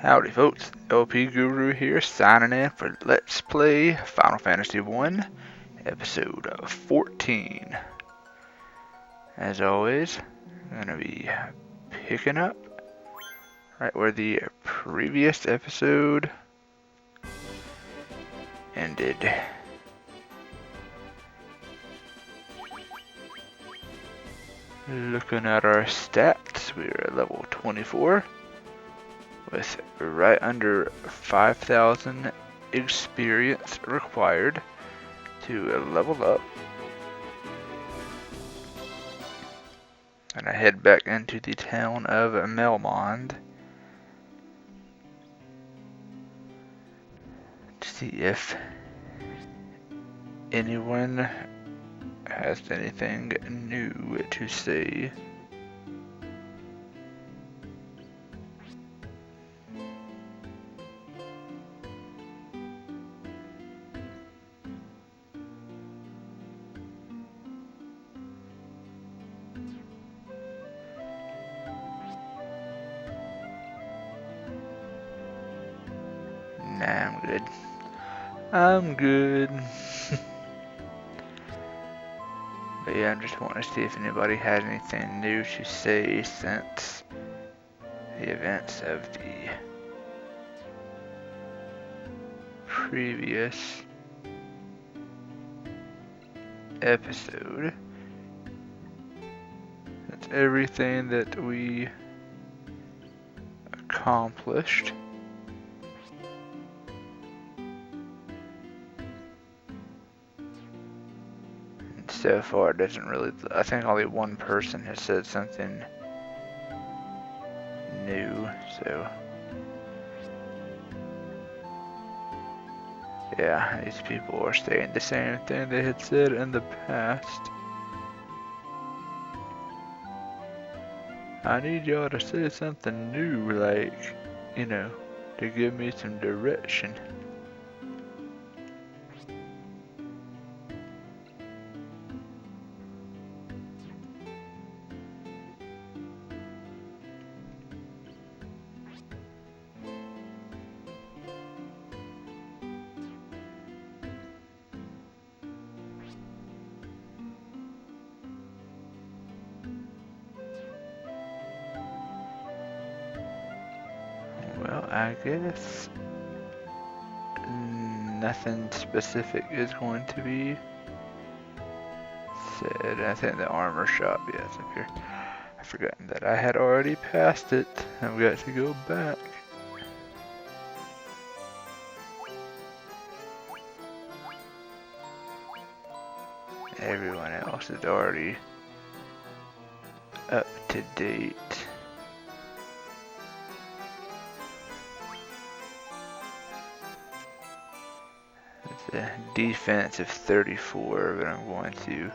Howdy folks, LP Guru here signing in for Let's Play Final Fantasy 1, episode 14. As always, I'm going to be picking up right where the previous episode ended. Looking at our stats, we're at level 24. With right under 5,000 experience required to level up. And I head back into the town of Melmond to see if anyone has anything new to say. Nah, I'm good. I'm good. But yeah, I'm just wanting to see if anybody had anything new to say since the events of the previous episode. That's everything that we accomplished. So far, it doesn't really. I think only one person has said something new, so. Yeah, these people are saying the same thing they had said in the past. I need y'all to say something new, like, you know, to give me some direction. Well, I guess nothing specific is going to be said. I think the armor shop, yeah, it's up here. I've forgotten that I had already passed it. I've got to go back. Everyone else is already up to date. It's a defense of 34, but I'm going to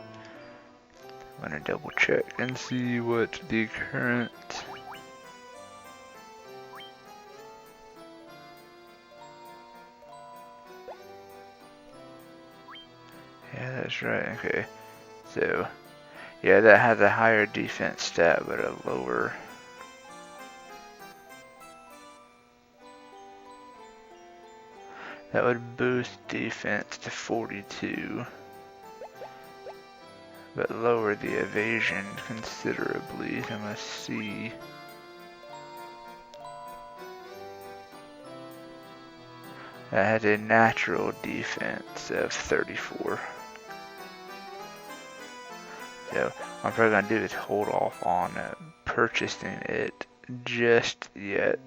double check and see what the current yeah, that's right. Okay, so yeah, that has a higher defense stat but a lower that would boost defense to 42 but lower the evasion considerably. So let's see. That has a natural defense of 34. So what I'm probably going to do is hold off on purchasing it just yet.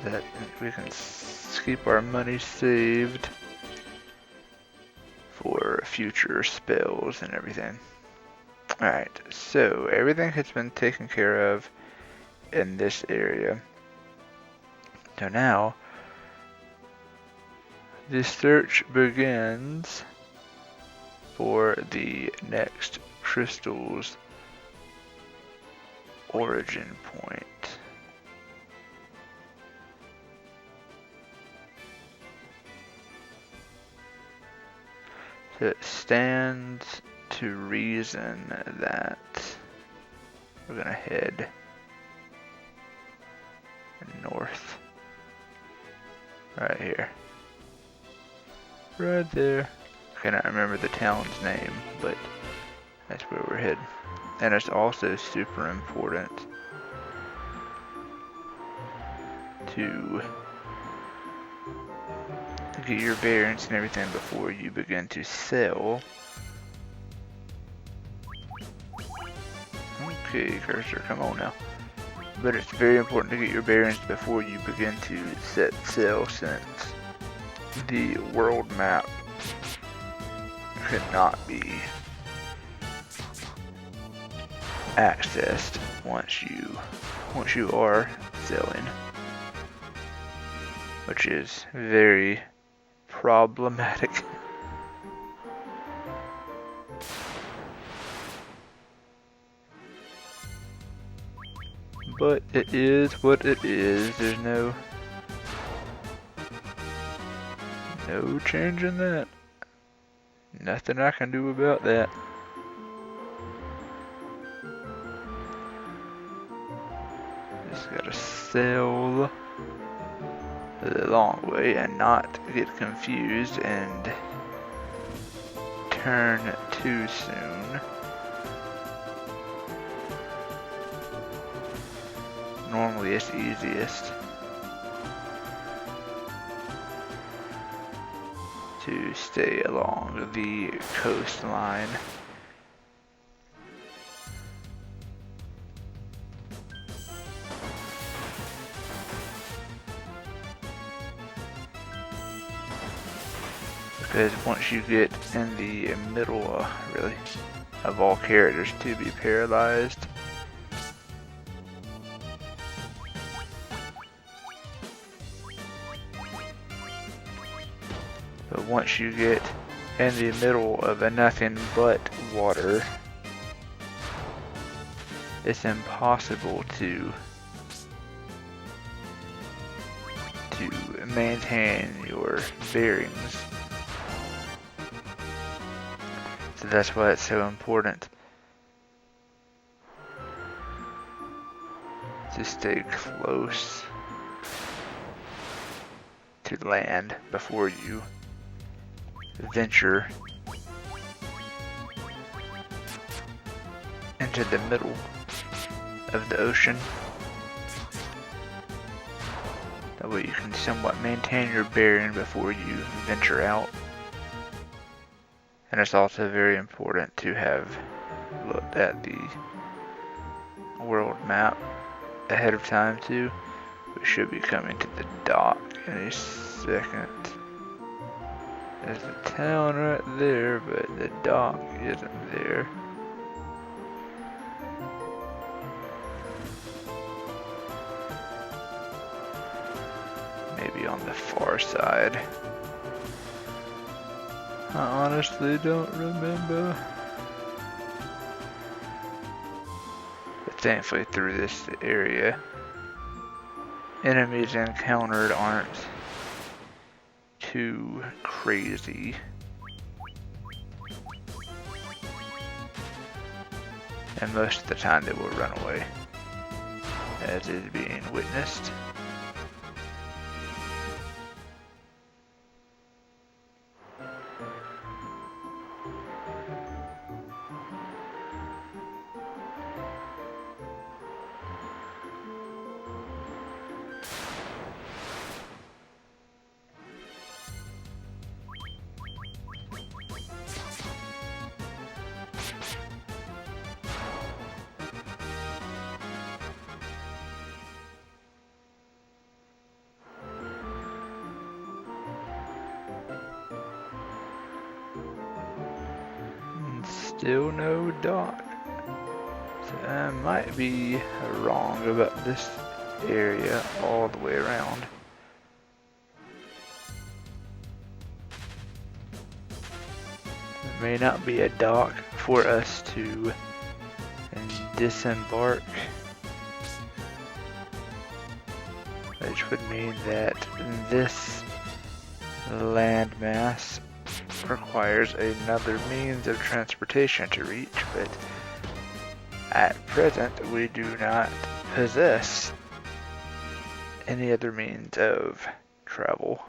So that we can keep our money saved for future spells and everything. Alright, so everything has been taken care of in this area. So now, the search begins for the next crystal's origin point. So it stands to reason that we're gonna head north. Right here. Right there. I cannot remember the town's name, but that's where we're heading. And it's also super important to get your bearings and everything before you begin to sell. Okay, cursor, come on now. But it's very important to get your bearings before you begin to set sail, since the world map cannot be accessed once you are sailing, which is very problematic. But it is what it is. There's no change in that. Nothing I can do about that. Just gotta sail the long way and not get confused and turn too soon. Normally it's easiest to stay along the coastline. Because once you get in the middle, really, of all characters to be paralyzed, but once you get in the middle of a nothing but water, it's impossible to maintain your bearings. So that's why it's so important to stay close to land before you venture into the middle of the ocean. That way you can somewhat maintain your bearing before you venture out. And it's also very important to have looked at the world map ahead of time too. We should be coming to the dock in a second. There's a town right there, but the dock isn't there. Maybe on the far side. I honestly don't remember. But thankfully through this area, enemies encountered aren't too crazy. And most of the time they will run away, as is being witnessed. Still no dock. So I might be wrong about this area all the way around. There may not be a dock for us to disembark, which would mean that this landmass requires another means of transportation to reach, but at present we do not possess any other means of travel.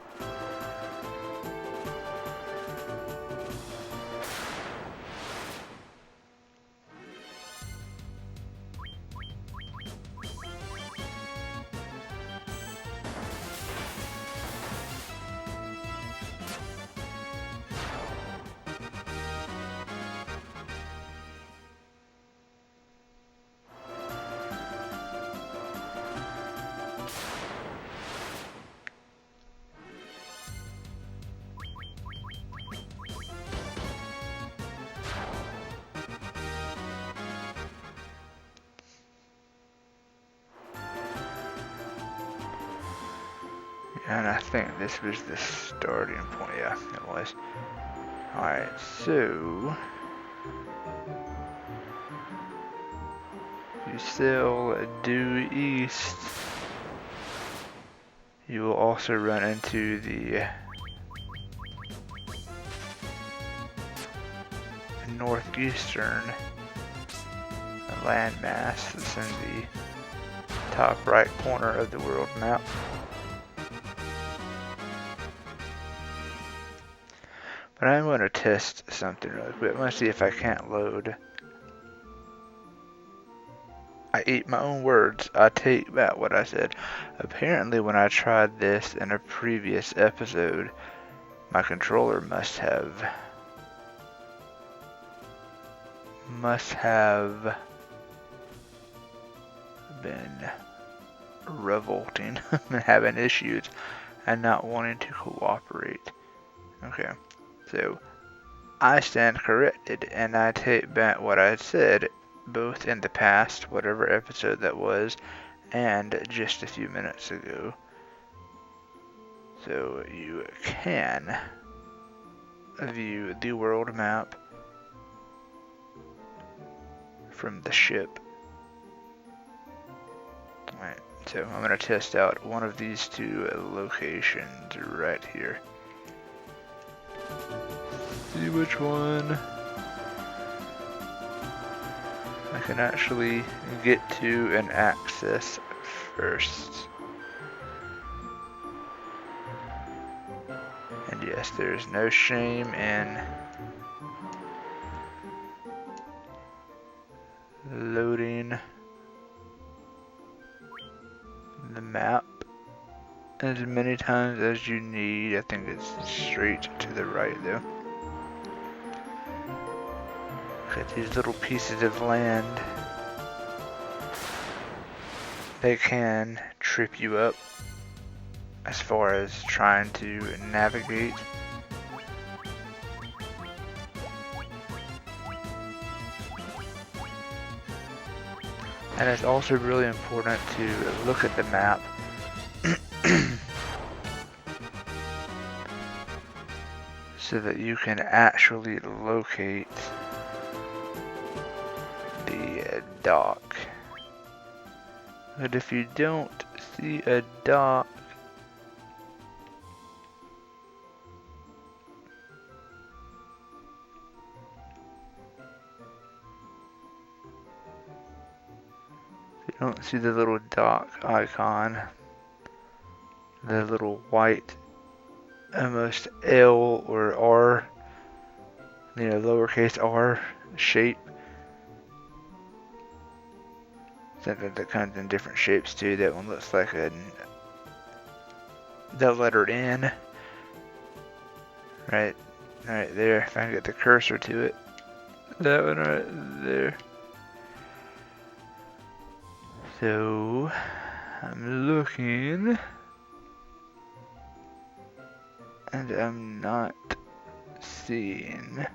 And I think this was the starting point. Yeah, it was. Alright, so if you sail due east, you will also run into the northeastern landmass that's in the top right corner of the world map. But I'm going to test something really quick. I'm going to see if I can't load. I eat my own words. I take back what I said. Apparently when I tried this in a previous episode, my controller must have been revolting and having issues and not wanting to cooperate. Okay, so I stand corrected and I take back what I said both in the past, whatever episode that was, and just a few minutes ago. So you can view the world map from the ship. Alright, so I'm going to test out one of these two locations right here. See which one I can actually get to and access first. And yes, there's no shame in loading the map as many times as you need. I think it's straight to the right though. Look at these little pieces of land. They can trip you up as far as trying to navigate. And it's also really important to look at the map so that you can actually locate the dock. But if you don't see a dock, if you don't see the little dock icon, the little white almost L or R, lowercase r shape. Something that comes in different shapes too. That one looks like the letter N. Right there. If I can get the cursor to it. That one right there. So I'm looking, and I'm not seeing.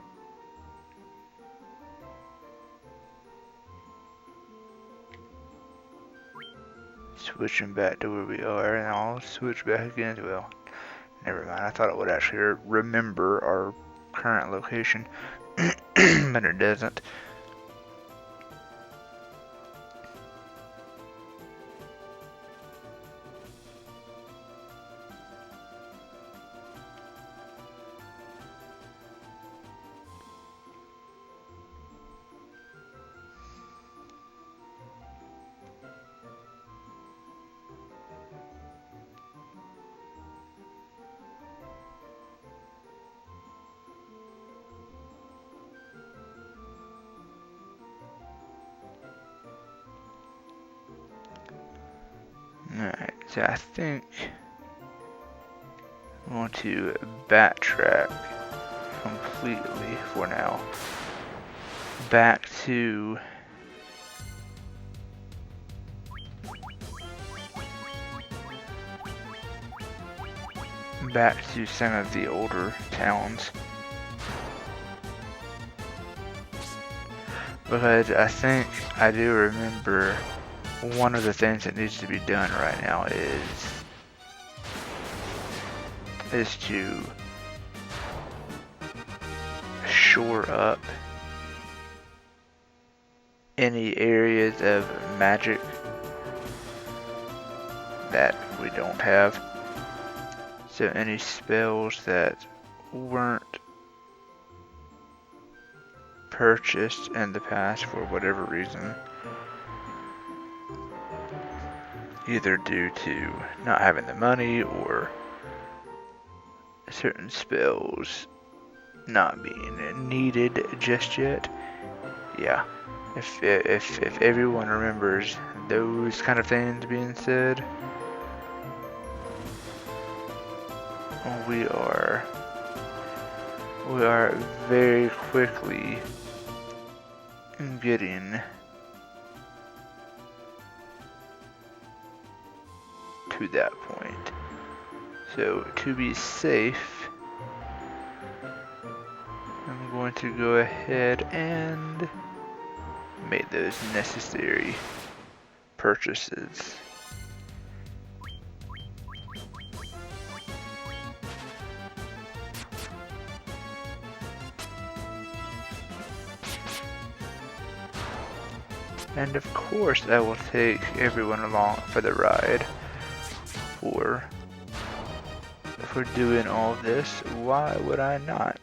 Switching back to where we are, and I'll switch back again as well. Never mind, I thought it would actually remember our current location, but it doesn't. So I think I want to backtrack completely for now. Back to some of the older towns. Because I think I do remember one of the things that needs to be done right now is to shore up any areas of magic that we don't have. So any spells that weren't purchased in the past for whatever reason, either due to not having the money or certain spells not being needed just yet. Yeah, if everyone remembers those kind of things being said, we are very quickly getting to that point. So to be safe, I'm going to go ahead and make those necessary purchases. And of course I will take everyone along for the ride. For doing all of this, why would I not?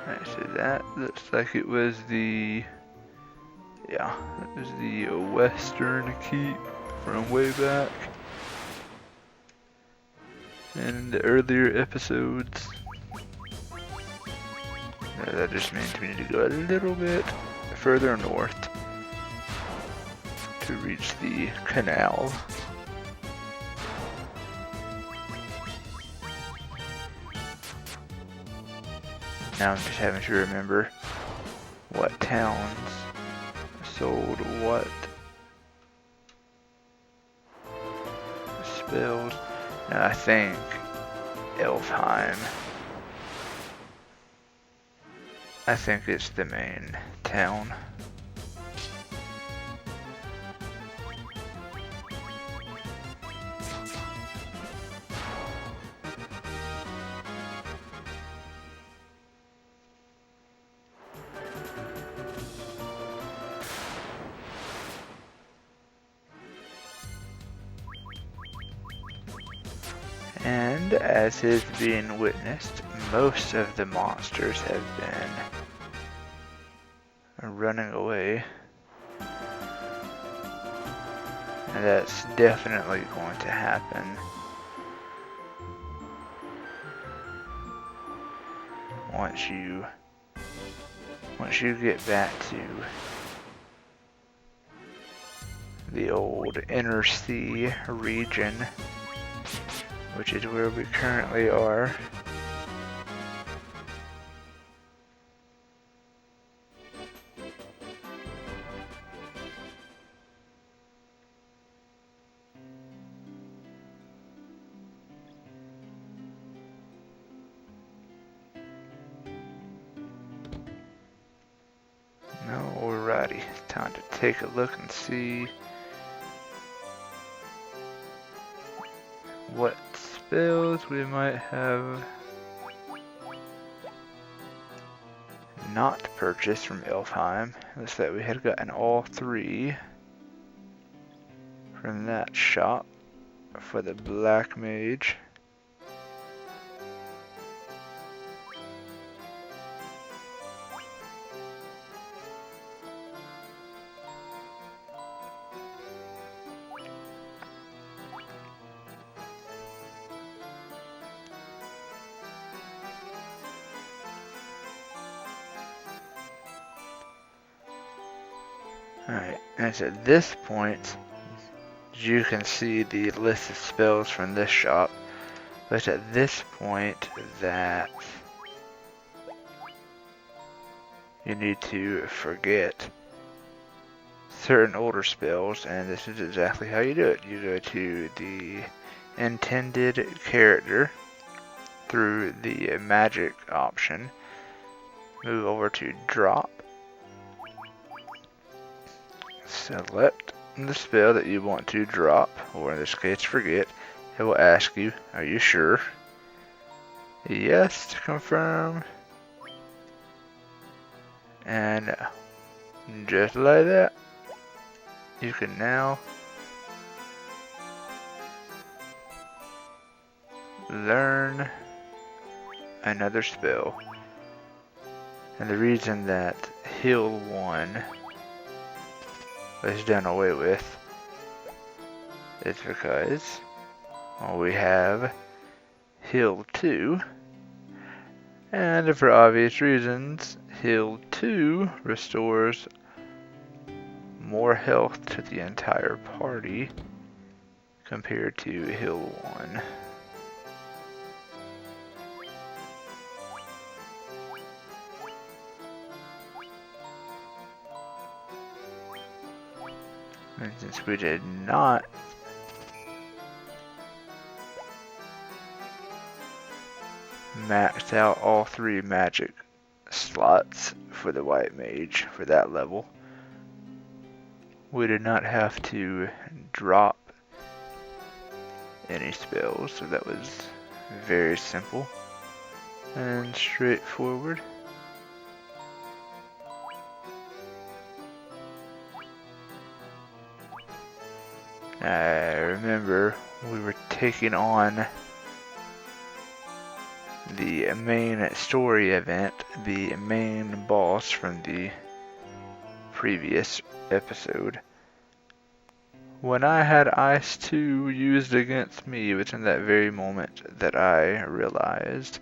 Alright, so that looks like it was the western keep from way back in the earlier episodes. That just means we need to go a little bit further north to reach the canal. Now I'm just having to remember what towns sold what spells. Now I think Elfheim. I think it's the main town. And as is being witnessed, most of the monsters have been running away. And that's definitely going to happen. Once you get back to the old inner sea region, which is where we currently are. Alrighty, time to take a look and see what spells we might have not purchased from Elfheim. Looks like we had gotten all three from that shop for the Black Mage. Alright, and it's at this point you can see the list of spells from this shop. But it's at this point that you need to forget certain older spells, and this is exactly how you do it. You go to the intended character through the magic option, move over to drop, select the spell that you want to drop, or in this case forget. It will ask you, are you sure? Yes to confirm, and just like that, you can now learn another spell. And the reason that Heal 1 was done away with is because we have Heal 2, and for obvious reasons, Heal 2 restores more health to the entire party compared to Heal 1. And since we did not max out all 3 magic slots for the white mage for that level, we did not have to drop any spells, so that was very simple and straightforward. I remember we were taking on the main story event, the main boss from the previous episode. When I had Ice 2 used against me, it was in that very moment that I realized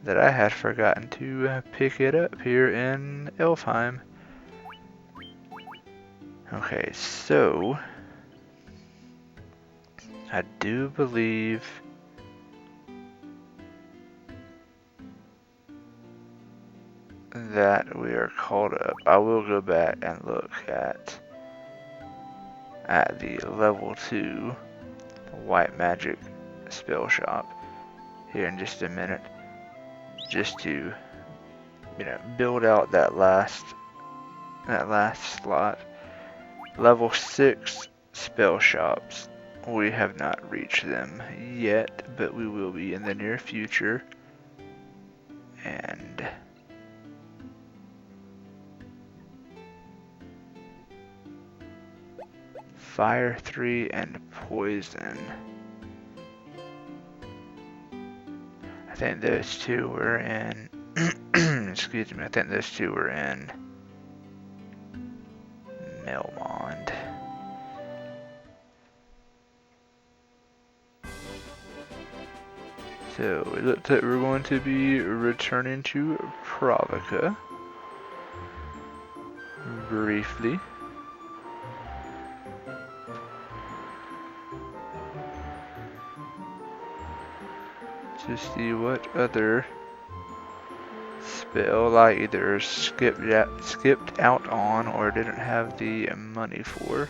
that I had forgotten to pick it up here in Elfheim. Okay, so I do believe that we are caught up. I will go back and look at the level 2 white magic spell shop here in just a minute, just to, you know, build out that last slot. Level 6 spell shops, we have not reached them yet, but we will be in the near future. And Fire 3 and Poison, I think those two were in excuse me, I think those two were in Melmond. So it looks like we're going to be returning to Provica briefly. To see what other spell I either skipped out on or didn't have the money for.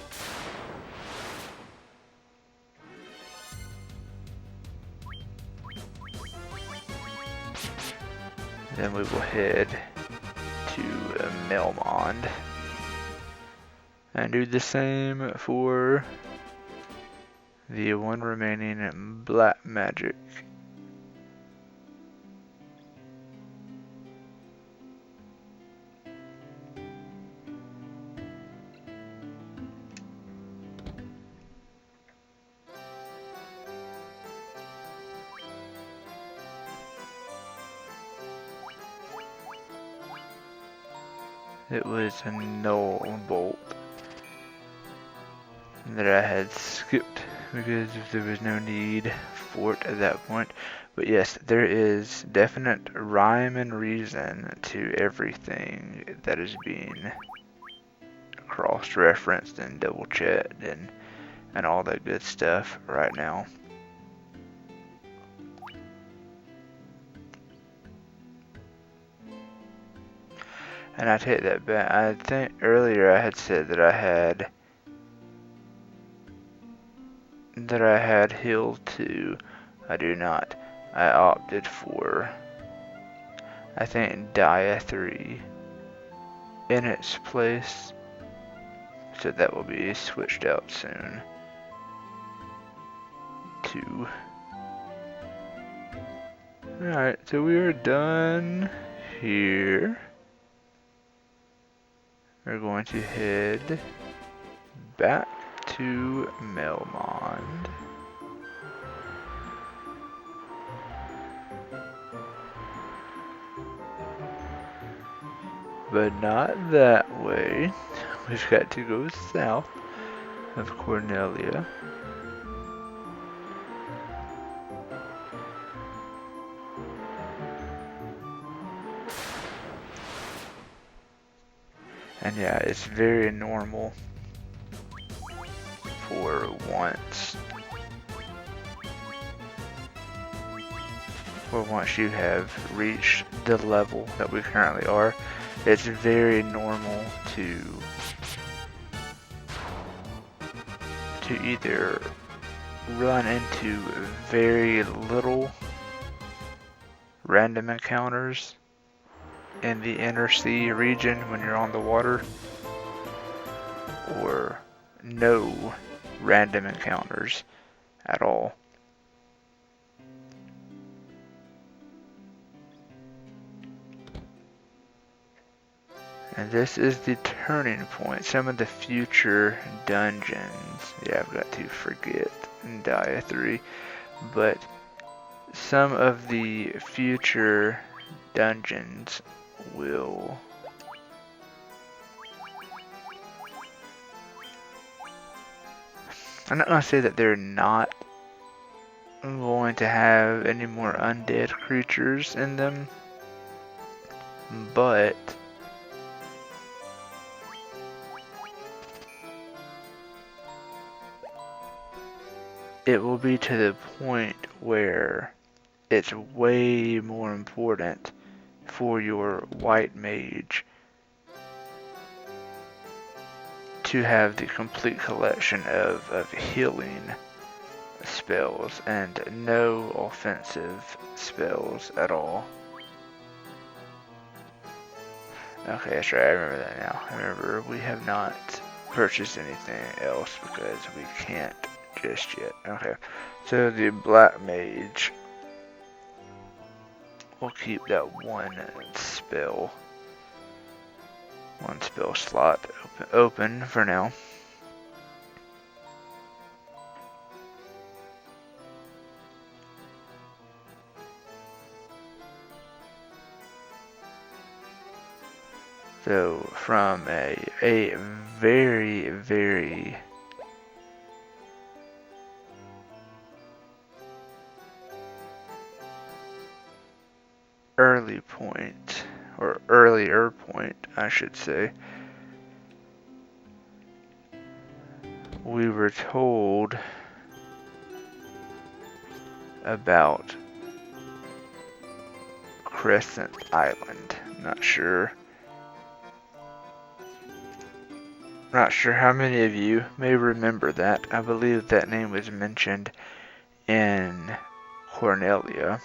Then we will head to Melmond and do the same for the one remaining black magic. It was a null bolt that I had skipped because there was no need for it at that point. But yes, there is definite rhyme and reason to everything that is being cross-referenced and double-checked and all that good stuff right now. And I take that back. I think earlier I had said that I had heal 2. I do not. I opted for, I think, Dia 3 in its place. So that will be switched out soon. 2. Alright, so we are done here. We're going to head back to Melmond. But not that way. We've got to go south of Cornelia. And yeah, it's very normal for once you have reached the level that we currently are, it's very normal to either run into very little random encounters in the inner sea region when you're on the water, or no random encounters at all. And this is the turning point. Some of the future dungeons, yeah, I've got to forget Dia 3, but some of the future dungeons will I'm not going to say that they're not going to have any more undead creatures in them, but it will be to the point where it's way more important for your white mage to have the complete collection of healing spells and no offensive spells at all. Okay, that's right, I remember that now. I remember we have not purchased anything else because we can't just yet. Okay, so the black mage will keep that one spell slot open for now. So from a very, very early point, or earlier point, I should say, we were told about Crescent Island. Not sure how many of you may remember that. I believe that name was mentioned in Cornelia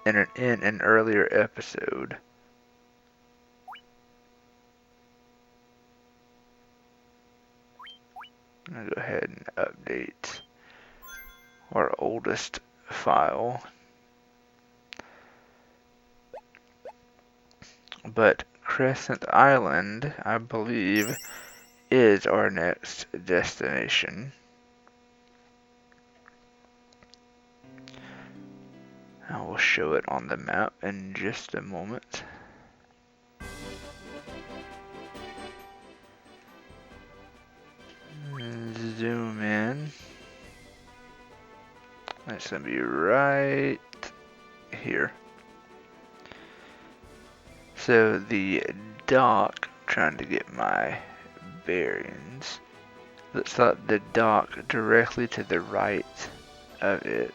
in an earlier episode. I'm going to go ahead and update our oldest file. But Crescent Island, I believe, is our next destination. I will show it on the map in just a moment. Zoom in. That's gonna be right here. So the dock, trying to get my bearings. Looks like the dock directly to the right of it.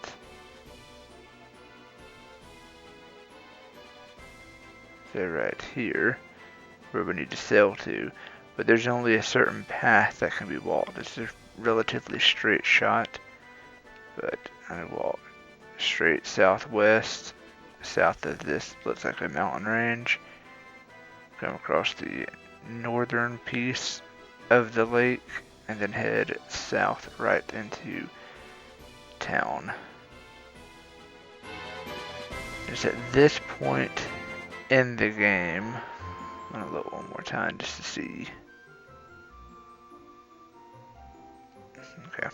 So right here, where we need to sail to. But there's only a certain path that can be walked. It's a relatively straight shot. But I walk straight southwest, south of this looks like a mountain range. Come across the northern piece of the lake and then head south right into town. It's at this point in the game, I'm gonna look one more time just to see. Okay.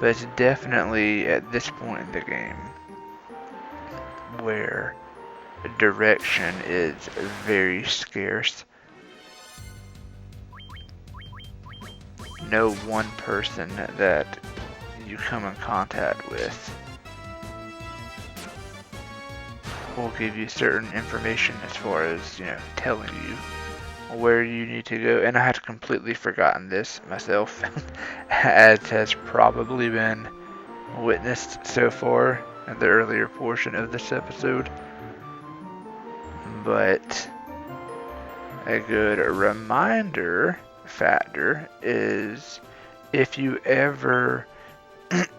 But it's definitely at this point in the game where direction is very scarce. No one person that you come in contact with will give you certain information as far as, telling you where you need to go. And I had completely forgotten this myself, as has probably been witnessed so far in the earlier portion of this episode. But a good reminder factor is if you ever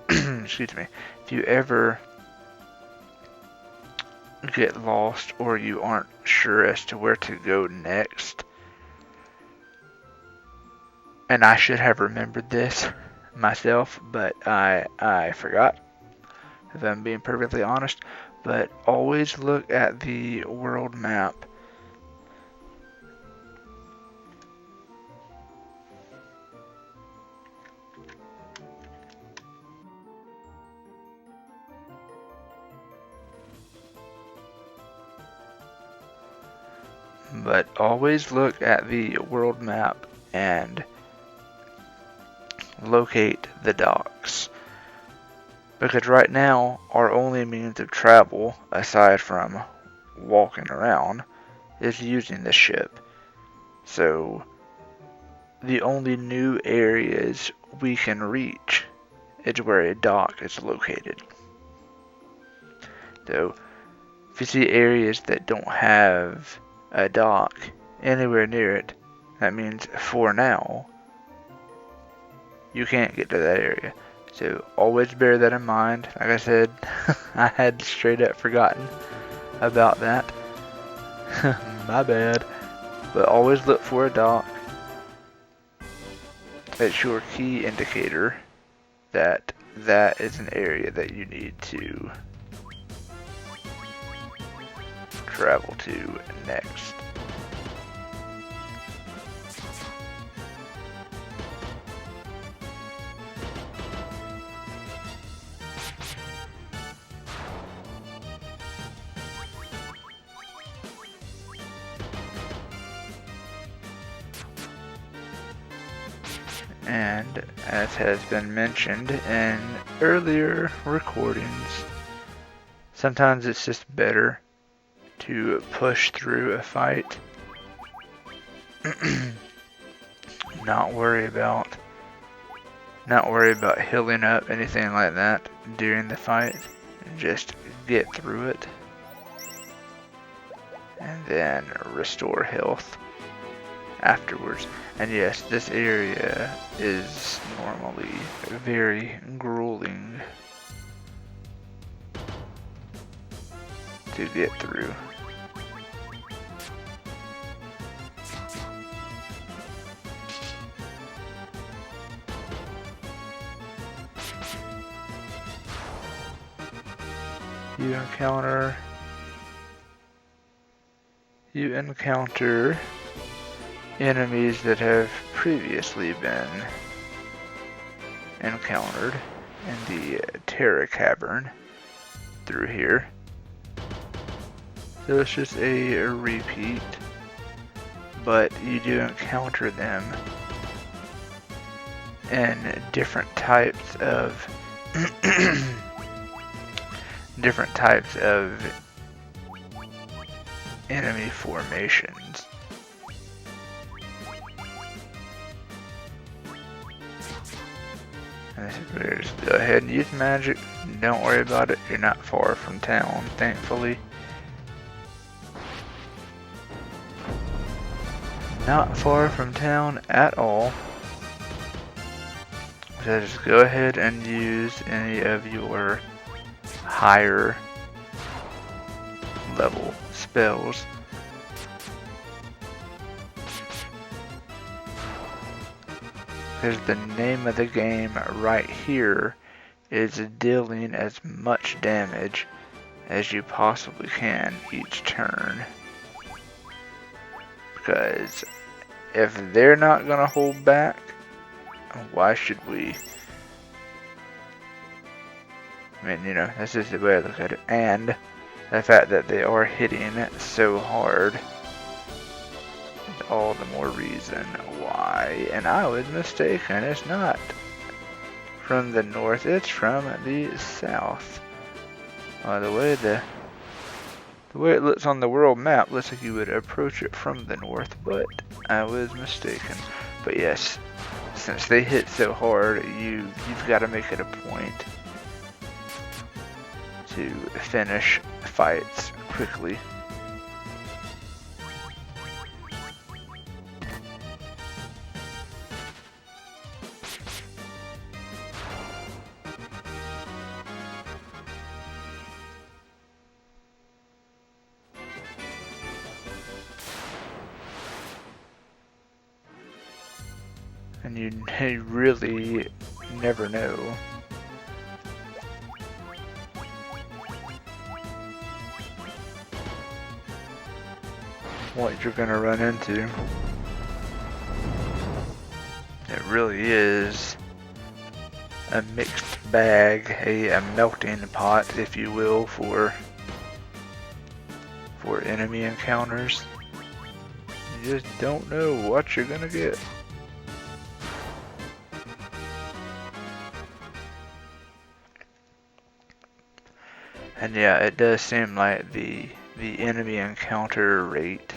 excuse me, if you ever get lost or you aren't sure as to where to go next, and I should have remembered this myself, but I forgot, if I'm being perfectly honest. But always look at the world map. But always look at the world map and locate the docks. Because right now, our only means of travel, aside from walking around, is using the ship. So, the only new areas we can reach is where a dock is located. So, if you see areas that don't have a dock anywhere near it, that means for now, you can't get to that area. So always bear that in mind. Like I said, I had straight up forgotten about that. My bad. But always look for a dock. It's your key indicator that that is an area that you need to travel to next. And as has been mentioned in earlier recordings, sometimes it's just better to push through a fight. Not worry about healing up, anything like that during the fight. Just get through it. And then restore health afterwards. And yes, this area is normally very grueling to get through. You encounter enemies that have previously been encountered in the Terra Cavern through here. So it's just a repeat, but you do encounter them in different types of enemy formations. Just go ahead and use magic. Don't worry about it. You're not far from town, thankfully. Not far from town at all. So just go ahead and use any of your higher level spells. Because the name of the game right here is dealing as much damage as you possibly can each turn. Because if they're not going to hold back, why should we? I mean, you know, that's just the way I look at it. And the fact that they are hitting so hard is all the more reason why. And I was mistaken. It's not from the north. It's from the south. The way it looks on the world map looks like you would approach it from the north, but I was mistaken. But yes, since they hit so hard, you've got to make it a point to finish fights quickly. And you really never know what you're gonna run into. It really is a mixed bag, a melting pot, if you will, for enemy encounters. You just don't know what you're gonna get. And yeah, it does seem like the enemy encounter rate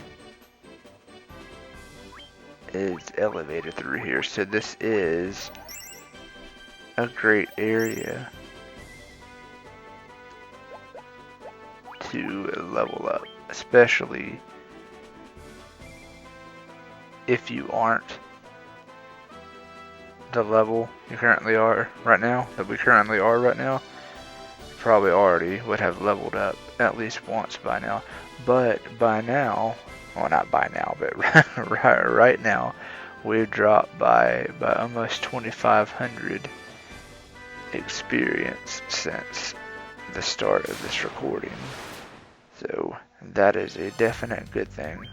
is elevated through here, so this is a great area to level up, especially if you aren't the level you currently are right now, probably already would have leveled up at least once by now. But by now, well, not by now, but right now, we've dropped by almost 2,500 experience since the start of this recording. So that is a definite good thing.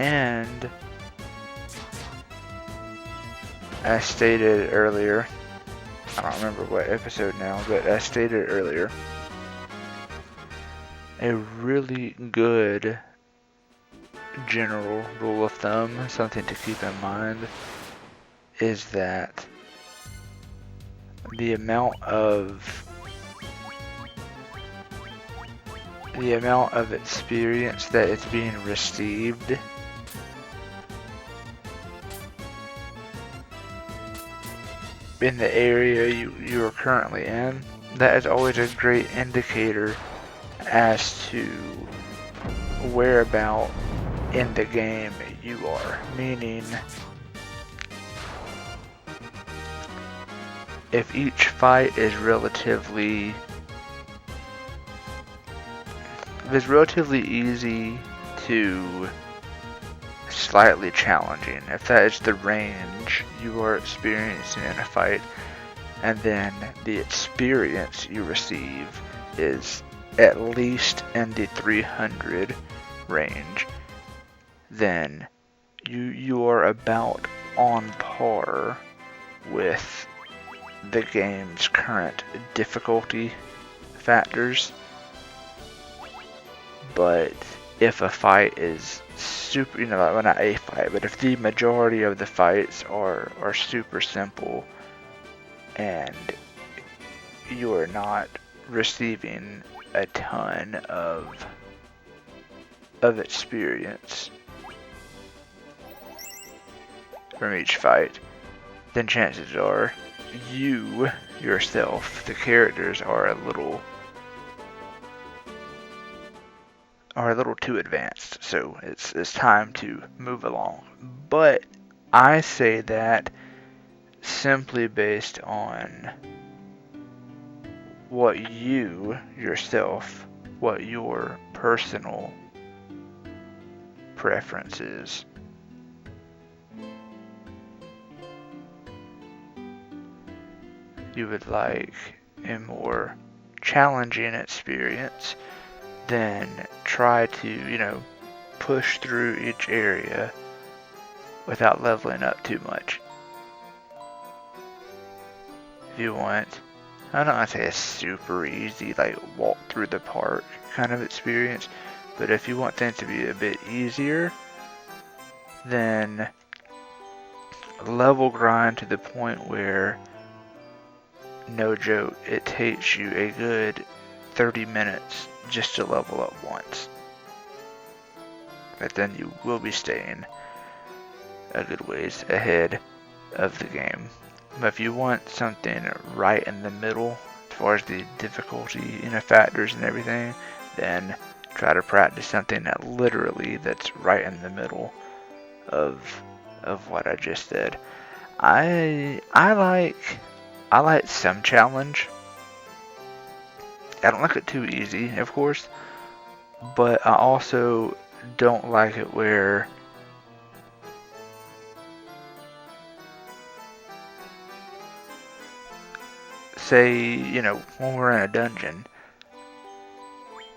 And as stated earlier, I don't remember what episode now, but as stated earlier, a really good general rule of thumb, something to keep in mind, is that the amount of experience that is being received in the area you are currently in, that is always a great indicator as to whereabout in the game you are. Meaning, if each fight is relatively easy to slightly challenging, if that is the range you are experiencing in a fight, and then the experience you receive is at least in the 300 range, then you are about on par with the game's current difficulty factors. But if a fight is super, well, not a fight, but if the majority of the fights are super simple and you are not receiving a ton of experience, from each fight, then chances are you yourself, the characters, are a little too advanced. So it's time to move along. But I say that simply based on what you yourself, what your personal preference is. You would like a more challenging experience, then try to, push through each area without leveling up too much. If you want, I don't want to say a super easy, like walk through the park kind of experience, but if you want things to be a bit easier, then level grind to the point where, no joke, it takes you a good 30 minutes just to level up once. But then you will be staying a good ways ahead of the game. But if you want something right in the middle as far as the difficulty, factors and everything, then try to practice something that's right in the middle of what I just said. I like some challenge. I don't like it too easy, of course, but I also don't like it where say, when we're in a dungeon,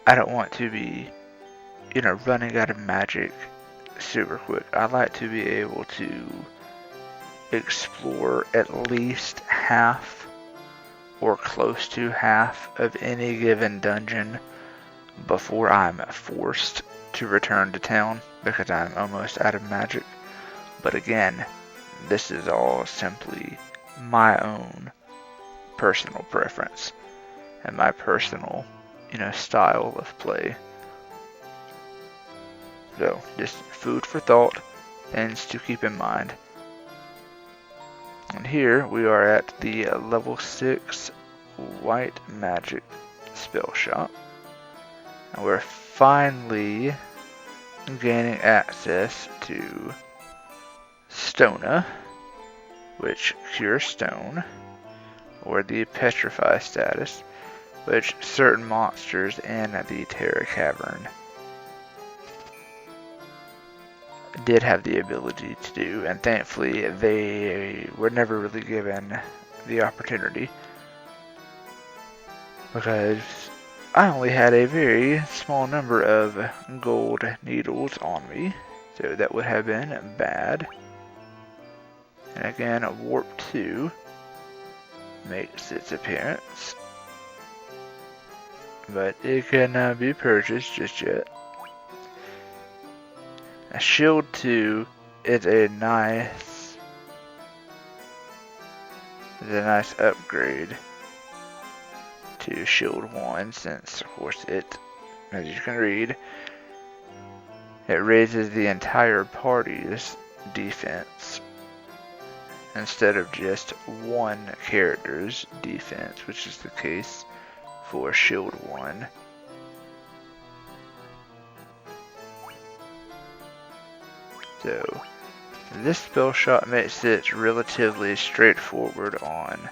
I don't want to be, running out of magic super quick. I like to be able to explore at least half or close to half of any given dungeon before I'm forced to return to town because I'm almost out of magic. But again, this is all simply my own personal preference and my personal, style of play. So, just food for thought, things to keep in mind. And here we are at the level 6 white magic spell shop. And we're finally gaining access to Stona, which cures stone, or the petrify status, which certain monsters in the Terra Cavern did have the ability to do, and thankfully they were never really given the opportunity because I only had a very small number of gold needles on me, so that would have been bad. And again, Warp 2 makes its appearance, but it cannot be purchased just yet. A Shield 2 is a nice upgrade to Shield 1, since of course it, as you can read, it raises the entire party's defense instead of just one character's defense, which is the case for Shield 1. So, this spell shot makes it relatively straightforward on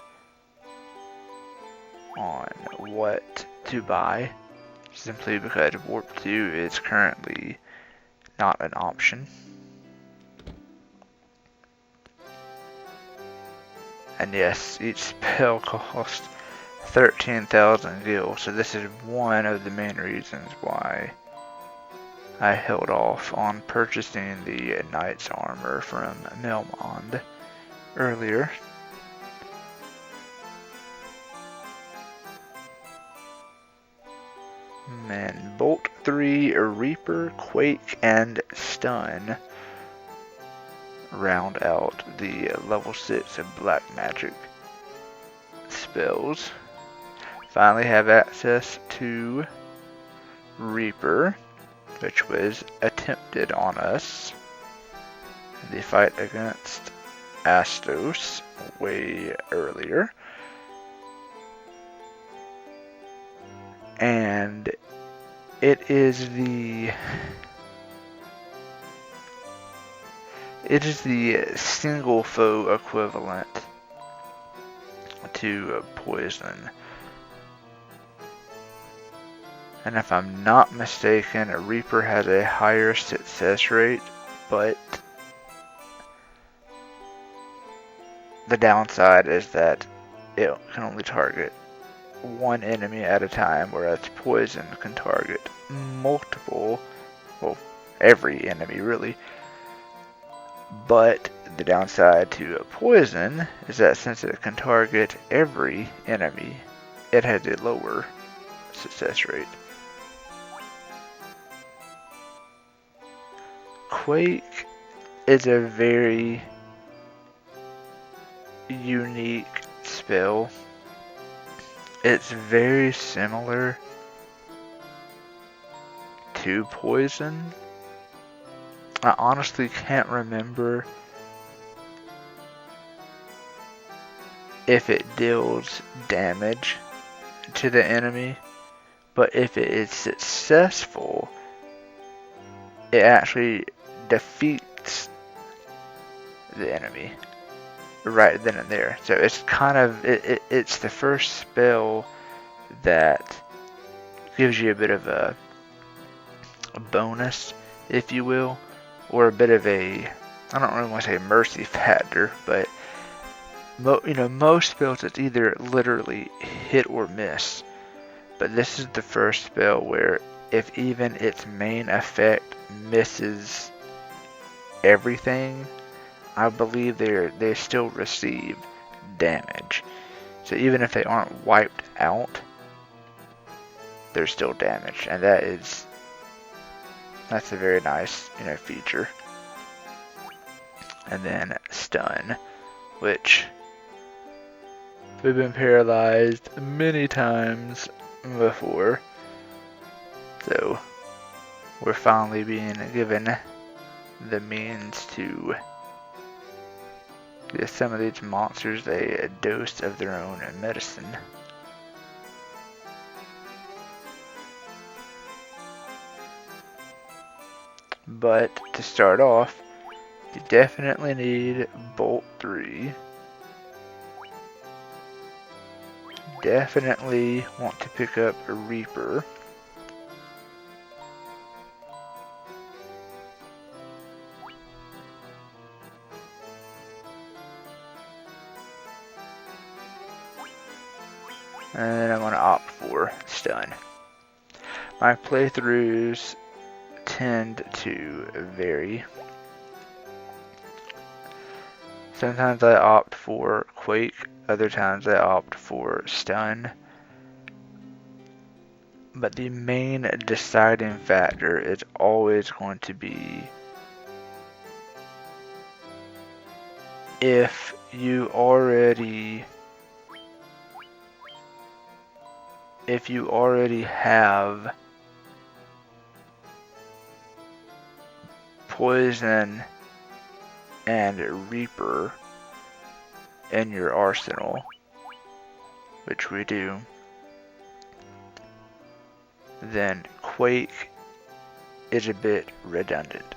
what to buy, simply because Warp 2 is currently not an option. And yes, each spell costs 13,000 gil, so this is one of the main reasons why I held off on purchasing the Knight's Armor from Melmond earlier. And Bolt 3, Reaper, Quake, and Stun round out the level 6 of Black Magic spells. Finally have access to Reaper, which was attempted on us in the fight against Astos way earlier. And it is the single foe equivalent to poison. And if I'm not mistaken, a Reaper has a higher success rate, but the downside is that it can only target one enemy at a time, whereas poison can target multiple, well, every enemy really. But the downside to a poison is that since it can target every enemy, it has a lower success rate. Quake is a very unique spell. It's very similar to poison. I honestly can't remember if it deals damage to the enemy, but if it is successful, it actually defeats the enemy right then and there. So it's kind of it's the first spell that gives you a bit of a bonus, if you will, or a bit of a, I don't really want to say mercy factor, but most spells it's either literally hit or miss. But this is the first spell where if even its main effect misses everything, I believe they still receive damage. So even if they aren't wiped out, they're still damaged, and that's a very nice feature. And then stun, which we've been paralyzed many times before, so we're finally being given the means to give some of these monsters a dose of their own medicine. But to start off, you definitely need Bolt 3. Definitely want to pick up a Reaper. And then I'm going to opt for stun. My playthroughs tend to vary. Sometimes I opt for Quake, other times I opt for stun. But the main deciding factor is always going to be if you already have poison and Reaper in your arsenal, which we do, then Quake is a bit redundant.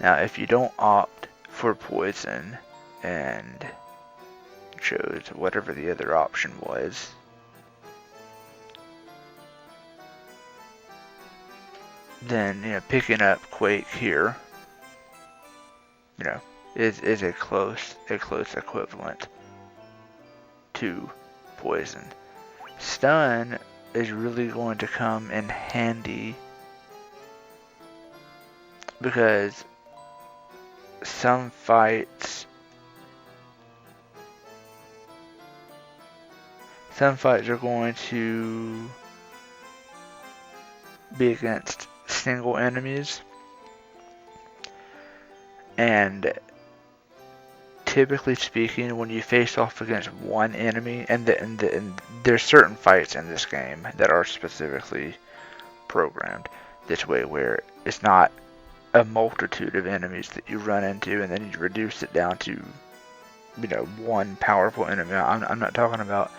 Now, if you don't opt for poison and chose whatever the other option was, then picking up Quake here is a close equivalent to poison. Stun is really going to come in handy because some fights are going to be against single enemies, and typically speaking, when you face off against one enemy, and there's certain fights in this game that are specifically programmed this way, where it's not a multitude of enemies that you run into, and then you reduce it down to, one powerful enemy. I'm not talking about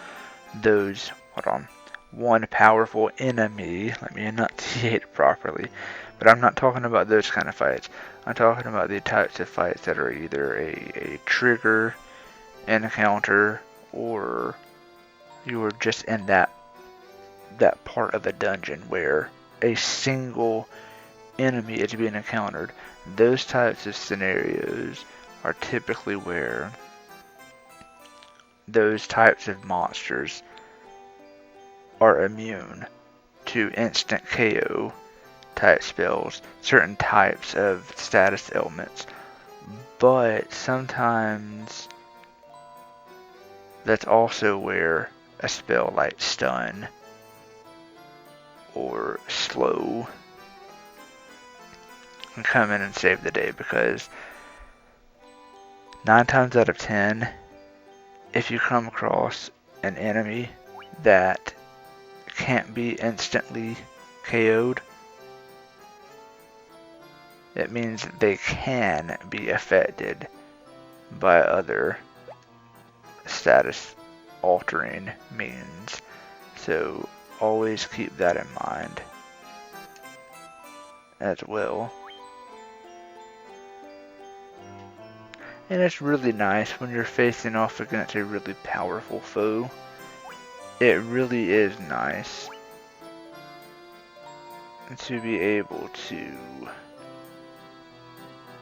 those, hold on, one powerful enemy, let me enunciate it properly, but I'm not talking about those kind of fights. I'm talking about the types of fights that are either a trigger encounter, or you are just in that part of a dungeon where a single enemy is being encountered. Those types of scenarios are typically where those types of monsters are immune to instant KO type spells, certain types of status ailments. But sometimes that's also where a spell like stun or slow can come in and save the day, because 9 times out of 10, if you come across an enemy that can't be instantly KO'd, it means that they can be affected by other status altering means. So always keep that in mind as well. And it's really nice when you're facing off against a really powerful foe. It really is nice to be able to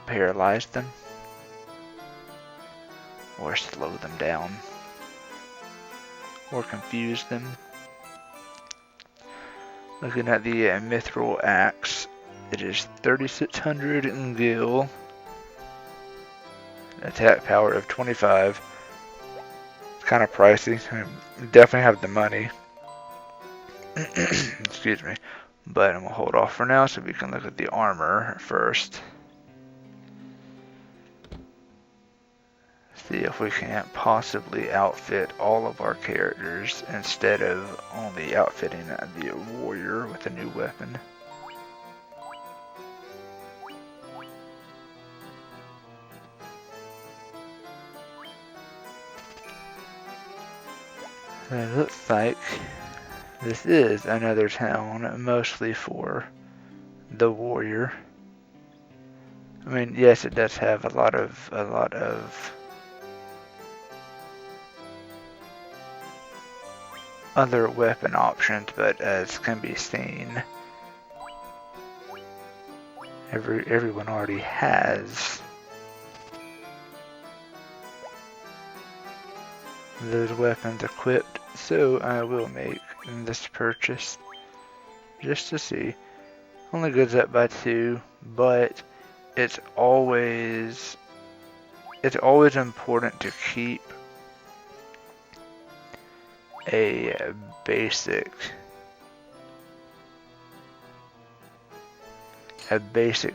paralyze them or slow them down or confuse them. Looking at the mithril axe, it is 3600 in gil, attack power of 25. It's kind of pricey. I definitely have the money. Excuse me. But I'm going to hold off for now so we can look at the armor first. See if we can't possibly outfit all of our characters instead of only outfitting the warrior with a new weapon. It looks like this is another town, mostly for the warrior. I mean, yes, it does have a lot of other weapon options, but as can be seen, everyone already has those weapons equipped. So I will make this purchase just to see. Only goes up by 2, but it's always important to keep a basic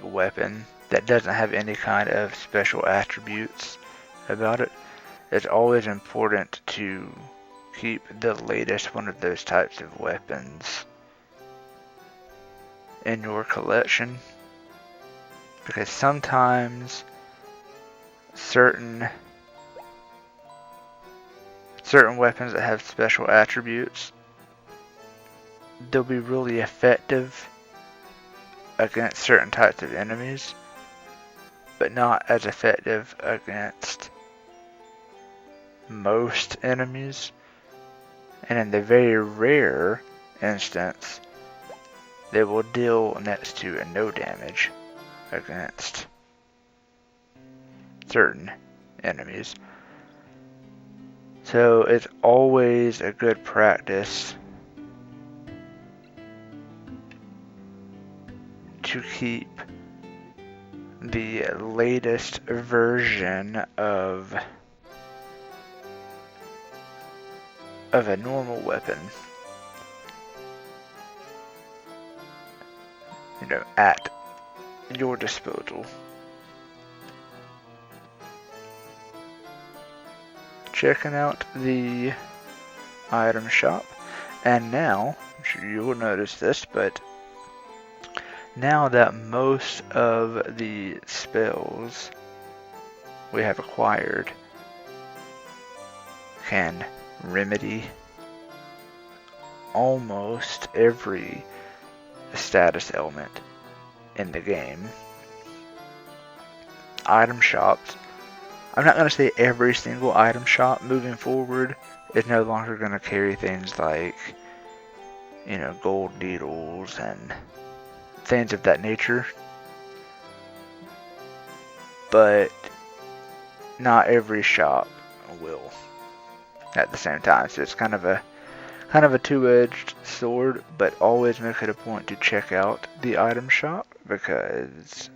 weapon that doesn't have any kind of special attributes about it. It's always important to keep the latest one of those types of weapons in your collection, because sometimes certain weapons that have special attributes, they'll be really effective against certain types of enemies, but not as effective against most enemies. And in the very rare instance, they will deal next to no damage against certain enemies. So it's always a good practice to keep the latest version of a normal weapon, at your disposal. Checking out the item shop, and now, I'm sure you will notice this, but now that most of the spells we have acquired can remedy almost every status ailment in the game, item shops, I'm not going to say every single item shop moving forward is no longer going to carry things like, gold needles and things of that nature, but not every shop will at the same time. So it's kind of a two-edged sword, but always make it a point to check out the item shop because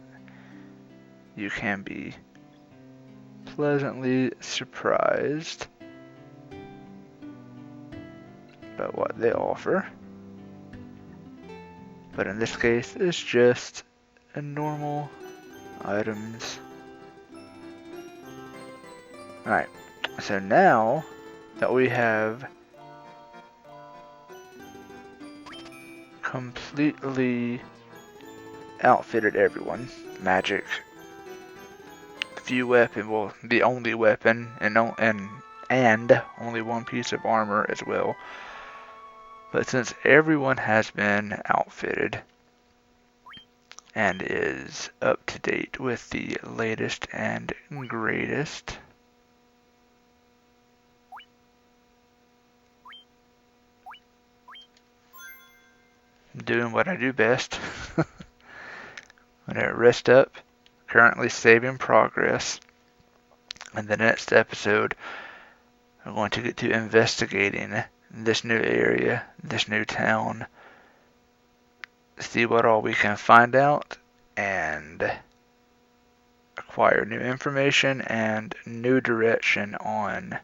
you can be pleasantly surprised by what they offer. But in this case, it's just a normal items. Alright, so now that we have completely outfitted everyone, magic, few weapon, well, the only weapon, and only one piece of armor as well. But since everyone has been outfitted and is up to date with the latest and greatest, I'm doing what I do best. I'm going to rest up, currently saving progress. In the next episode, I'm going to get to investigating this new area, this new town, see what all we can find out, and acquire new information and new direction on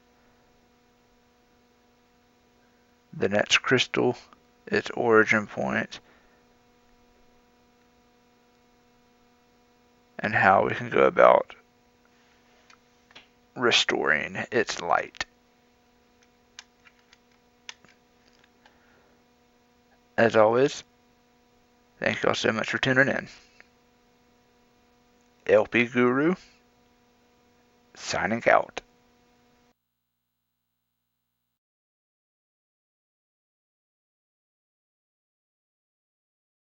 the next crystal, its origin point, and how we can go about restoring its light. As always, thank y'all so much for tuning in. LP Guru, signing out.